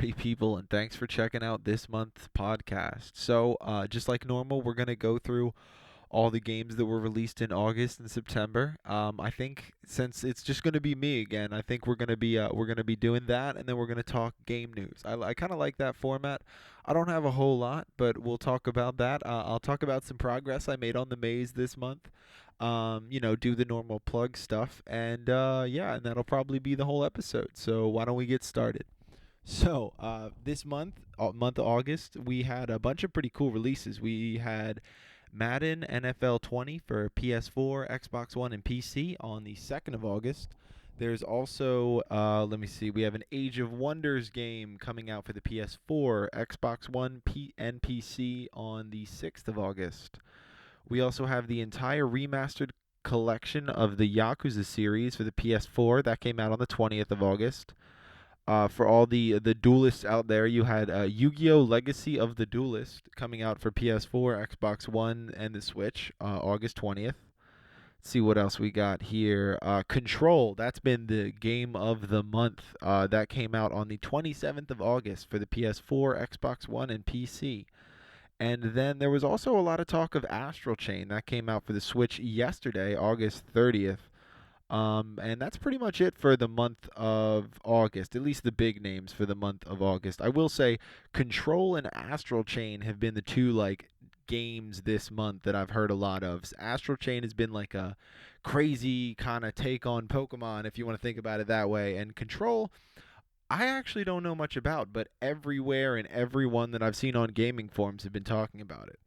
party people, and thanks for checking out this month's podcast. Just like normal, we're going to go through all the games that were released in August and September. I think since it's just going to be me again, I think we're going to be doing that, and then we're going to talk game news. I kind of like that format. I don't have a whole lot, but we'll talk about that. I'll talk about some progress I made on the maze this month. Do the normal plug stuff, and yeah, and that'll probably be the whole episode. So why don't we get started? This month of August, we had a bunch of pretty cool releases. We had Madden NFL 20 for PS4, Xbox One, and PC on the 2nd of August. There's also, let me see, we have an Age of Wonders game coming out for the PS4, Xbox One, and PC on the 6th of August. We also have the entire remastered collection of the Yakuza series for the PS4 that came out on the 20th of August. For all the duelists out there, you had Yu-Gi-Oh! Legacy of the Duelist coming out for PS4, Xbox One, and the Switch, August 20th. Let's see what else we got here. Control, that's been the game of the month. That came out on the 27th of August for the PS4, Xbox One, and PC. And then there was also a lot of talk of Astral Chain that came out for the Switch yesterday, August 30th. And that's pretty much it for the month of August, at least the big names for the month of August. I will say Control and Astral Chain have been the two like games this month that I've heard a lot of. Astral Chain has been like a crazy kind of take on Pokemon if you want to think about it that way. And Control, I actually don't know much about, but everywhere and everyone that I've seen on gaming forums have been talking about it.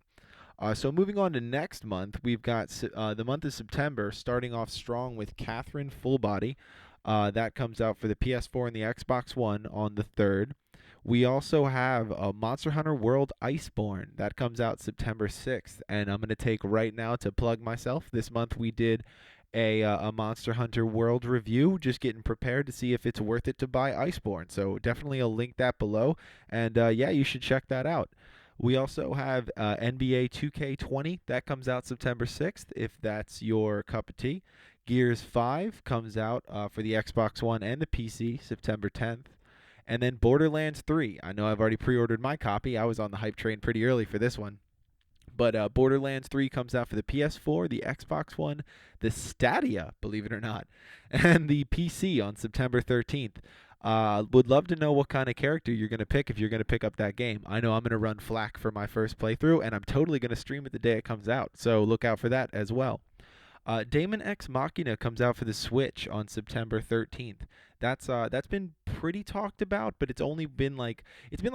So moving on to next month, we've got the month of September starting off strong with Catherine Full Body. That comes out for the PS4 and the Xbox One on the 3rd. We also have Monster Hunter World Iceborne. That comes out September 6th. And I'm going to take right now to plug myself. This month we did a Monster Hunter World review, just getting prepared to see if it's worth it to buy Iceborne. So definitely I'll link that below. And yeah, you should check that out. We also have NBA 2K20. That comes out September 6th, if that's your cup of tea. Gears 5 comes out for the Xbox One and the PC September 10th. And then Borderlands 3. I know I've already pre-ordered my copy. I was on the hype train pretty early for this one. But Borderlands 3 comes out for the PS4, the Xbox One, the Stadia, believe it or not, and the PC on September 13th. Would love to know what kind of character you're going to pick if you're going to pick up that game. I know I'm going to run Flack for my first playthrough, and I'm totally going to stream it the day it comes out. So look out for that as well. Daemon X Machina comes out for the Switch on September 13th. That's been pretty talked about, but it's been like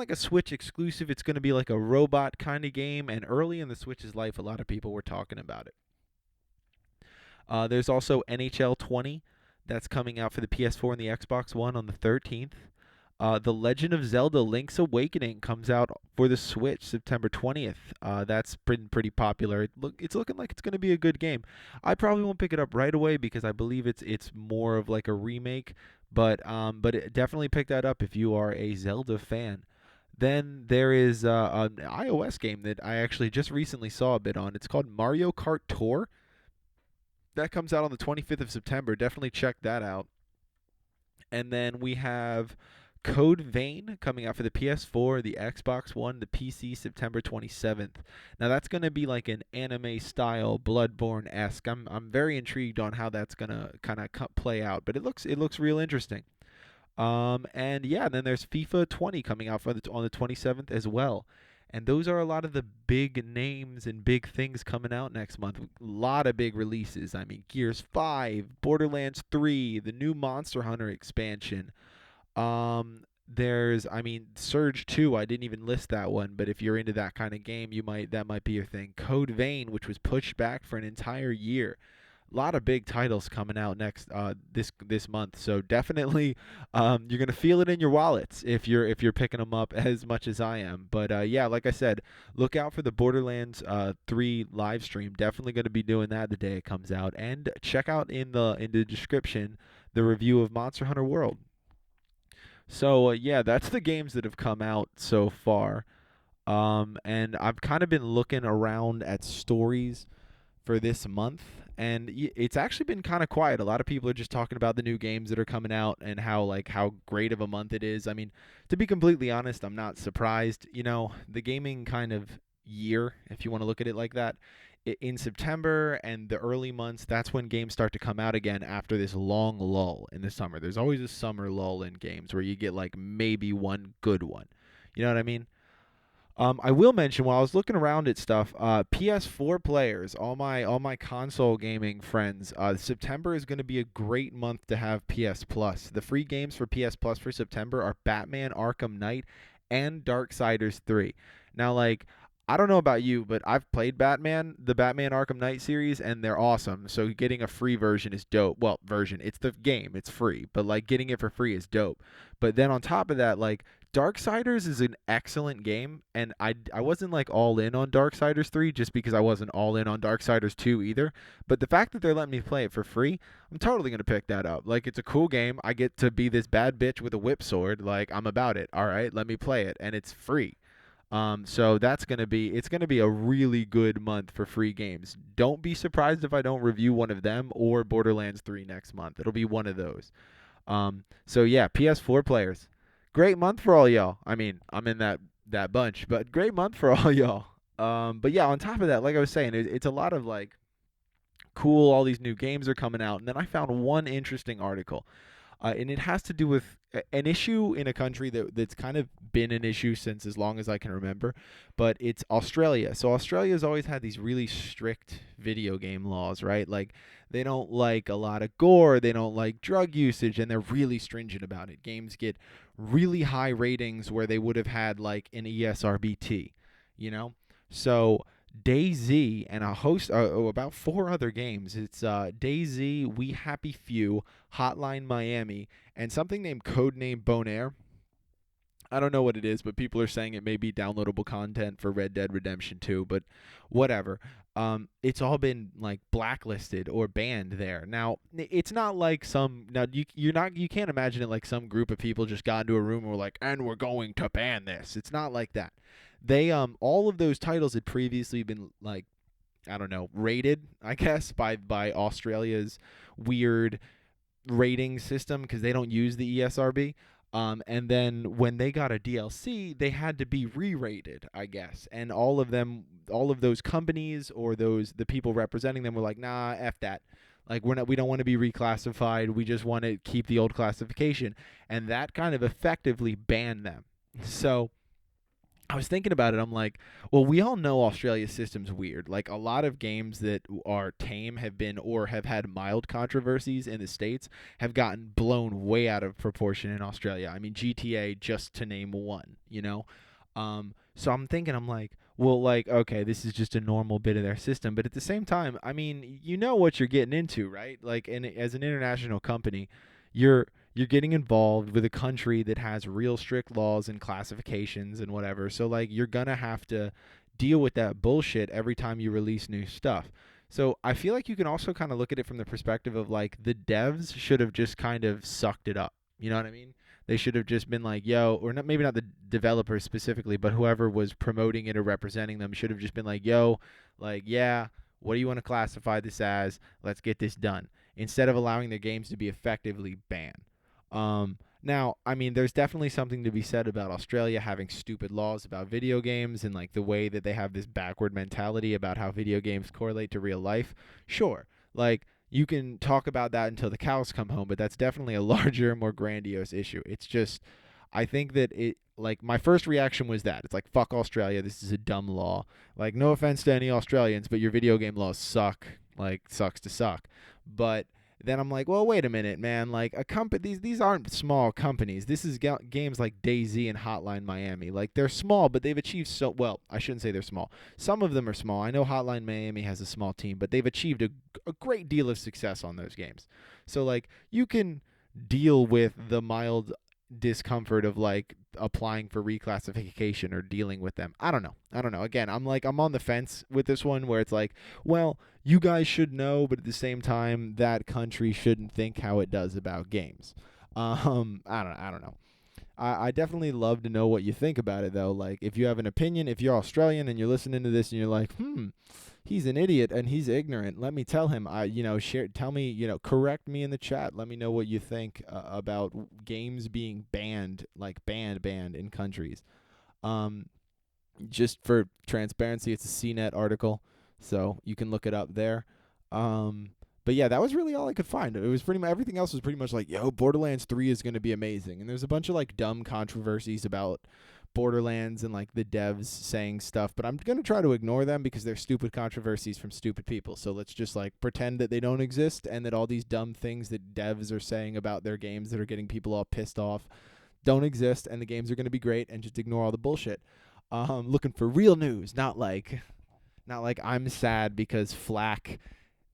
a Switch exclusive. It's going to be like a robot kind of game, and early in the Switch's life, a lot of people were talking about it. There's also NHL 20 that's coming out for the PS4 and the Xbox One on the 13th. The Legend of Zelda Link's Awakening comes out for the Switch September 20th. That's been pretty popular. It's looking like it's going to be a good game. I probably won't pick it up right away because I believe it's more of like a remake, but definitely pick that up if you are a Zelda fan. Then there is an iOS game that I actually just recently saw a bit on. It's called Mario Kart Tour. That comes out on the 25th of September. Definitely check that out. And then we have Code Vein coming out for the PS4, the Xbox One, the PC September 27th. Now that's going to be like an anime style Bloodborne-esque. I'm very intrigued on how that's going to kind of play out, but it looks real interesting. And yeah, then there's FIFA 20 coming out on the 27th as well. And those are a lot of the big names and big things coming out next month. A lot of big releases. I mean, Gears 5, Borderlands 3, the new Monster Hunter expansion. Surge 2, I didn't even list that one, but if you're into that kind of game, that might be your thing. Code Vein, which was pushed back for an entire year. A lot of big titles coming out next this month, so definitely you're gonna feel it in your wallets if you're picking them up as much as I am. But yeah, like I said, look out for the Borderlands 3 live stream. Definitely gonna be doing that the day it comes out, and check out in the description the review of Monster Hunter World. So yeah, that's the games that have come out so far. And I've kind of been looking around at stories for this month, and it's actually been kind of quiet. A lot of people are just talking about the new games that are coming out and how great of a month it is. I mean, to be completely honest, I'm not surprised. The gaming kind of year, if you want to look at it like that, in September and the early months, that's when games start to come out again after this long lull in the summer. There's always a summer lull in games where you get like maybe one good one. You know what I mean? I will mention while I was looking around at stuff, PS4 players, all my console gaming friends, September is going to be a great month to have PS Plus. The free games for PS Plus for September are Batman: Arkham Knight and Darksiders 3. Now, like, I don't know about you, but I've played the Batman Arkham Knight series, and they're awesome. So getting a free version is dope. Well, it's the game, it's free, but like getting it for free is dope. But then on top of that, like Darksiders is an excellent game, and I wasn't like all in on Darksiders 3 just because I wasn't all in on Darksiders 2 either. But the fact that they're letting me play it for free, I'm totally gonna pick that up. Like it's a cool game. I get to be this bad bitch with a whip sword. Like I'm about it. All right, let me play it, and it's free. So it's gonna be a really good month for free games. Don't be surprised if I don't review one of them or Borderlands 3 next month. It'll be one of those. So yeah, PS4 players, great month for all y'all. I mean, I'm in that bunch, but great month for all y'all. But yeah, on top of that, like I was saying, it's a lot of like cool. All these new games are coming out, and then I found one interesting article, and it has to do with an issue in a country that's kind of been an issue since as long as I can remember, but it's Australia. So Australia's always had these really strict video game laws, right? Like they don't like a lot of gore, they don't like drug usage, and they're really stringent about it. Games get really high ratings where they would have had like an ESRBT, you know? So DayZ and a host, about four other games. It's DayZ, We Happy Few, Hotline Miami, and something named Codename Bonaire. I don't know what it is, but people are saying it may be downloadable content for Red Dead Redemption 2, but whatever. It's all been like blacklisted or banned there. Now, it's not like you can't imagine it like some group of people just got into a room and were like, and we're going to ban this. It's not like that. They all of those titles had previously been like, I don't know, rated, I guess, by Australia's weird rating system because they don't use the ESRB. And then when they got a DLC, they had to be re-rated, I guess. And all of those companies or the people representing them were like, nah, F that. Like we don't want to be reclassified. We just want to keep the old classification. And that kind of effectively banned them. So I was thinking about it. I'm like, well, we all know Australia's system's weird. Like a lot of games that are tame have been or have had mild controversies in the States have gotten blown way out of proportion in Australia. I mean, GTA just to name one, you know? So I'm thinking, I'm like, well, like, okay, this is just a normal bit of their system. But at the same time, I mean, you know what you're getting into, right? Like, as an international company, you're getting involved with a country that has real strict laws and classifications and whatever. So like you're going to have to deal with that bullshit every time you release new stuff. So I feel like you can also kind of look at it from the perspective of like the devs should have just kind of sucked it up. You know what I mean? They should have just been like, yo, or not, maybe not the developers specifically, but whoever was promoting it or representing them should have just been like, yo, like, yeah, what do you want to classify this as? Let's get this done. Instead of allowing their games to be effectively banned. Now, I mean, there's definitely something to be said about Australia having stupid laws about video games and like the way that they have this backward mentality about how video games correlate to real life. Sure, like you can talk about that until the cows come home, but that's definitely a larger, more grandiose issue. It's just, I think that it, like, my first reaction was that. It's like, fuck Australia, this is a dumb law. Like, no offense to any Australians, but your video game laws suck. Like, sucks to suck. But then I'm like, well, wait a minute, man. Like a company, these aren't small companies. This is games like DayZ and Hotline Miami. Like they're small, but they've achieved so well. I shouldn't say they're small. Some of them are small. I know Hotline Miami has a small team, but they've achieved a great deal of success on those games. So like you can deal with the mild discomfort of like applying for reclassification or dealing with them. I don't know. Again, I'm on the fence with this one where it's like, well, you guys should know, but at the same time, that country shouldn't think how it does about games. I don't know. I definitely love to know what you think about it, though. Like, if you have an opinion, if you're Australian and you're listening to this and you're like, he's an idiot and he's ignorant. Let me tell him. Tell me, correct me in the chat. Let me know what you think about games being banned, like banned in countries. Um, just for transparency, it's a CNET article, so you can look it up there. Um, but yeah, that was really all I could find. It was pretty much everything else was pretty much like, yo, Borderlands 3 is going to be amazing. And there's a bunch of like dumb controversies about Borderlands and like the devs saying stuff, but I'm going to try to ignore them because they're stupid controversies from stupid people. So let's just like pretend that they don't exist and that all these dumb things that devs are saying about their games that are getting people all pissed off don't exist, and the games are going to be great, and just ignore all the bullshit. Looking for real news, not like I'm sad because Flack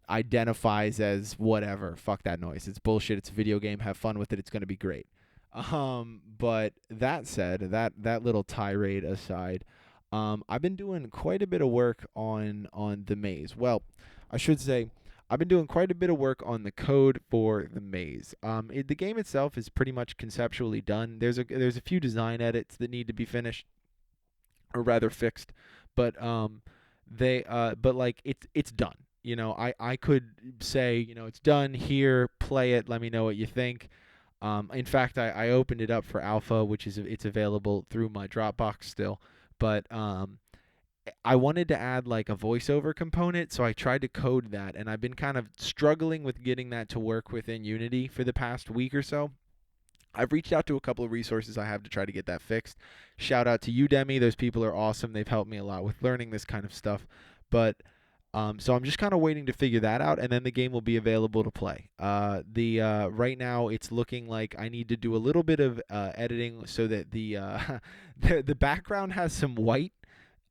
identifies as whatever. Fuck that noise. It's bullshit. It's a video game. Have fun with it. It's gonna be great. But that said, that little tirade aside, I've been doing quite a bit of work on the maze. Well, I should say I've been doing quite a bit of work on the code for the maze. The game itself is pretty much conceptually done. There's a few design edits that need to be finished, or rather fixed, but but like it's done. I could say, it's done here, play it, let me know what you think. In fact, I opened it up for alpha, which is it's available through my Dropbox still, but I wanted to add like a voiceover component, so I tried to code that, and I've been kind of struggling with getting that to work within Unity for the past week or so. I've reached out to a couple of resources I have to try to get that fixed. Shout out to Udemy. Those people are awesome. They've helped me a lot with learning this kind of stuff. But so I'm just kind of waiting to figure that out, and then the game will be available to play. Right now it's looking like I need to do a little bit of editing so that the background has some white,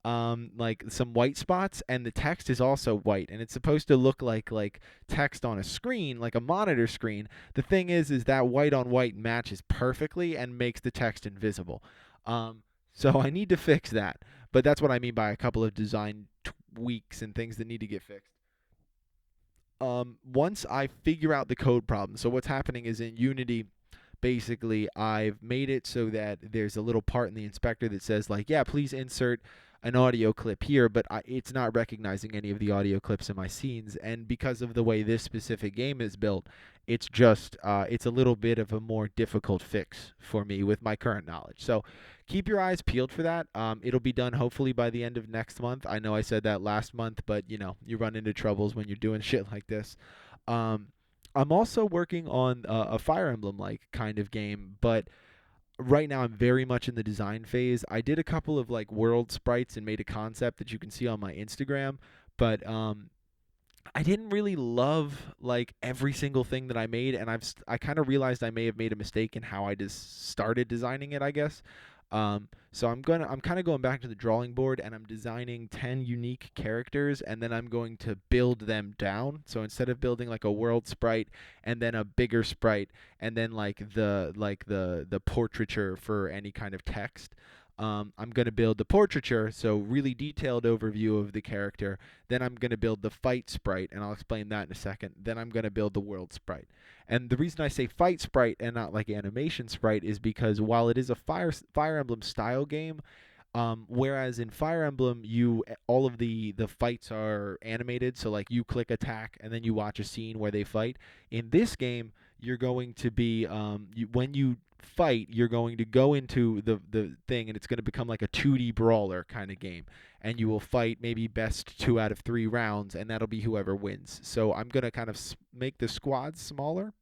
like some white spots, and the text is also white, and it's supposed to look like text on a screen, like a monitor screen. The thing is that white on white matches perfectly and makes the text invisible. So I need to fix that, but that's what I mean by a couple of design tweaks and things that need to get fixed. Once I figure out the code problem, so what's happening is in Unity, basically I've made it so that there's a little part in the inspector that says like, yeah, please insert an audio clip here, but it's not recognizing any of the audio clips in my scenes. And because of the way this specific game is built, it's a little bit of a more difficult fix for me with my current knowledge. So keep your eyes peeled for that. It'll be done hopefully by the end of next month. I know I said that last month, but you run into troubles when you're doing shit like this. Um, I'm also working on a Fire Emblem like kind of game, but right now I'm very much in the design phase. I did a couple of like world sprites and made a concept that you can see on my Instagram, but I didn't really love like every single thing that I made, and I kind of realized I may have made a mistake in how I just started designing it, I guess. So I'm kind of going back to the drawing board, and I'm designing 10 unique characters, and then I'm going to build them down. So instead of building like a world sprite and then a bigger sprite and then like the portraiture for any kind of text, I'm going to build the portraiture, so really detailed overview of the character. Then I'm going to build the fight sprite, and I'll explain that in a second. Then I'm going to build the world sprite. And the reason I say fight sprite and not like animation sprite is because while it is a Fire Emblem style game, whereas in Fire Emblem, all of the fights are animated, so like you click attack and then you watch a scene where they fight. In this game, you're going to be when you fight, you're going to go into the thing, and it's going to become like a 2D brawler kind of game, and you will fight maybe best 2 out of 3 rounds, and that'll be whoever wins. So I'm going to kind of make the squads smaller,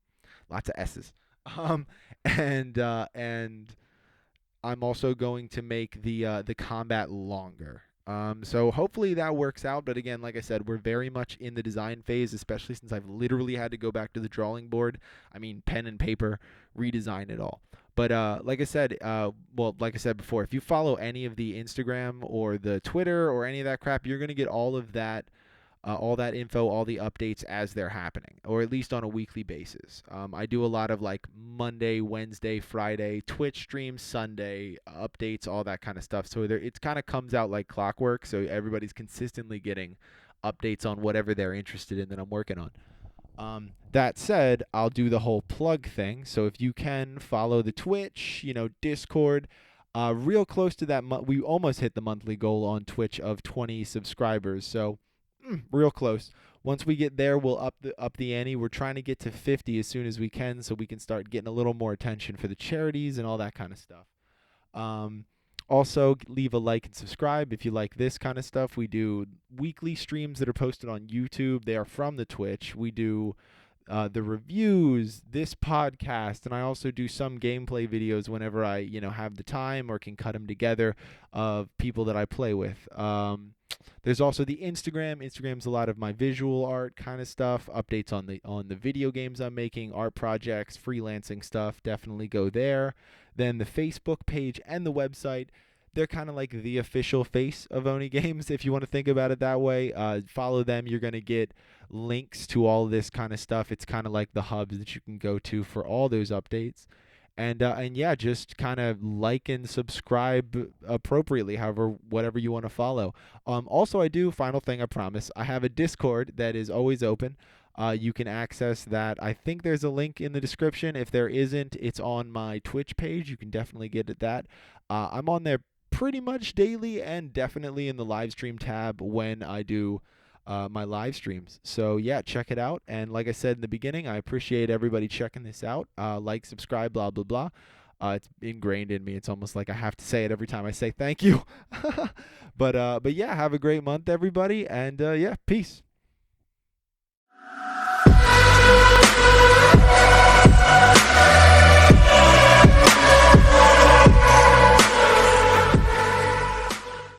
lots of S's, um, and I'm also going to make the combat longer. So hopefully that works out. But again, like I said, we're very much in the design phase, especially since I've literally had to go back to the drawing board. I mean, pen and paper, redesign it all. But like I said before, if you follow any of the Instagram or the Twitter or any of that crap, you're gonna get all that info, all the updates as they're happening, or at least on a weekly basis. I do a lot of like Monday, Wednesday, Friday, Twitch streams, Sunday updates, all that kind of stuff. So it kind of comes out like clockwork. So everybody's consistently getting updates on whatever they're interested in that I'm working on. That said, I'll do the whole plug thing. So if you can follow the Twitch, Discord, real close to that. We almost hit the monthly goal on Twitch of 20 subscribers. So real close. Once we get there, we'll up the ante. We're trying to get to 50 as soon as we can, so we can start getting a little more attention for the charities and all that kind of stuff. Um, Also, leave a like and subscribe if you like this kind of stuff. We do weekly streams that are posted on YouTube. They are from the Twitch. We do the reviews, this podcast, and I also do some gameplay videos whenever I, have the time or can cut them together of people that I play with. There's also the Instagram. Instagram's a lot of my visual art kind of stuff, updates on the video games I'm making, art projects, freelancing stuff. Definitely go there. Then the Facebook page and the website. They're kind of like the official face of Oni Games, if you want to think about it that way. Follow them. You're going to get links to all this kind of stuff. It's kind of like the hubs that you can go to for all those updates. And yeah, just kind of like and subscribe appropriately, however, whatever you want to follow. Also, final thing, I promise, I have a Discord that is always open. You can access that. I think there's a link in the description. If there isn't, it's on my Twitch page. You can definitely get at that. I'm on there pretty much daily and definitely in the live stream tab when I do my live streams. So yeah, check it out. And like I said in the beginning, I appreciate everybody checking this out. Like, subscribe, blah blah blah. It's ingrained in me. It's almost like I have to say it every time I say thank you. But yeah, have a great month, everybody, and yeah, peace.